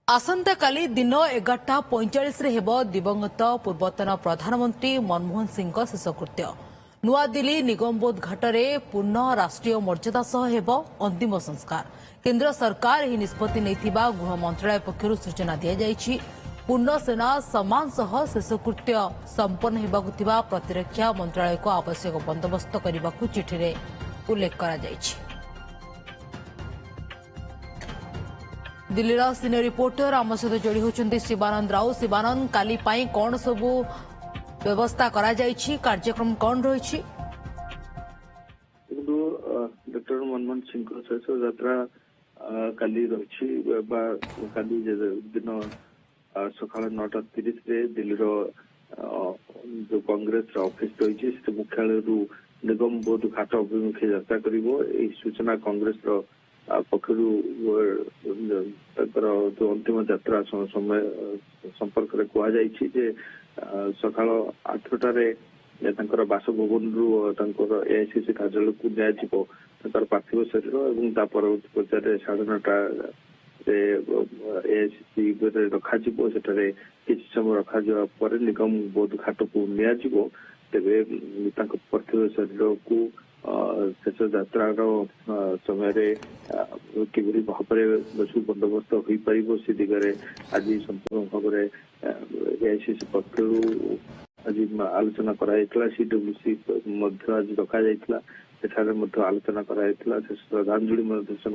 आसंता काली दिन 11:45 हेब दिवंगत पूर्वतन प्रधानमंत्री मनमोहन सिंह शेषकृत्य नुआदिल्ली निगमबोध घाटर पूर्ण राष्ट्रीय मर्यादा सह हेब अंतिम संस्कार। केंद्र सरकार यह निष्पत्ति नैथिबा गृह मंत्रालय पक्षरु सूचना दिया। पूर्ण सेना सम्मान सह शेषकृत्य संपन्न हेबाकु थिबा प्रतिरक्षा मंत्रालय को आवश्यक बंदोबस्त करने को चिठी में उल्लेख करा जायछि। दिल्ली सीनियर रिपोर्टर आम सहित जोड़ी होती शिवानंद राउ। शिवानंद काली कौन सबू व्यवस्था करा जायछि, कार्यक्रम कौन रही? डॉक्टर मनमोहन सिंह शेष यात्रा काली रही दिन सका 9:30 दिल्ली जो कांग्रेस ऑफिस रही मुख्यालय निगम बोध घाट अभिमुखे यात्रा कर सूचना कांग्रेस पक्षर जो अंतिम यात्रा समय संपर्क में कहुई सका 8टार बासभवन एआईसीसी कार्यालय को निया पार्थिव शरीर और परवर्ती पर्यायर 9:30 एआईसीसी रखा किसी समय रखा निगम बोध घाट को निया तेरे पार्थिव शरीर को शेष यात्रा समय किभली भाव में बंदोबस्त हो पार से दिगरे आज संपूर्ण भाव में एआईसीसी पक्षर आज आलोचना कराइला। सीडब्ल्यूसी आज रखा जाइला आलोचना कराइला श्रद्धांजलि से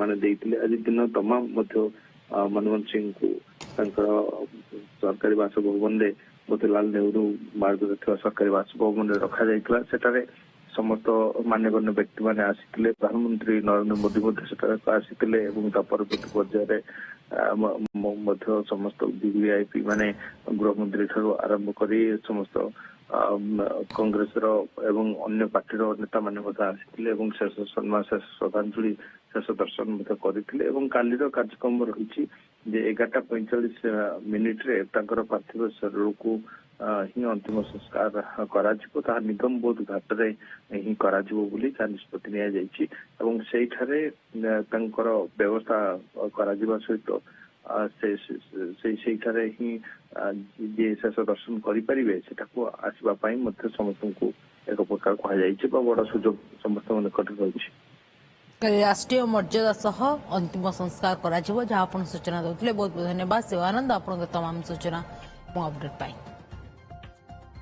आज दिन तमाम मनमोहन सिंह को सरकारी बासभवन में मोतीलाल नेहरू मार्ग सरकारी बासभवन रखा जाइला। समस्त मान्यगण्य व्यक्ति मैंने आसी प्रधानमंत्री नरेंद्र मोदी आसी परवर्ती पर्यायर समस्त वीवीआईपी माने गृहमंत्री ठारू आरंभ कर समस्त कांग्रेस एवं अन्य पार्टी नेता मैंने आसी शेष सम्मान शेष श्रद्धांजलि शेष दर्शन करते कालीर कार्यक्रम रही 11:45 पार्थिव शरीर को ही अंतिम संस्कार करा निगम बोध घाट ही करा निष्पत्ति निया व्यवस्था करा सहित ही जी शेष दर्शन करें आसवाई समस्त को एक प्रकार कहुई बड़ सुजोग समस्त निकट रही। राष्ट्रीय मर्यादा सह अंतिम संस्कार करा जहाँ सूचना देते बहुत बहुत धन्यवाद शिवानंद। आप तमाम सूचना अपडेट पाई।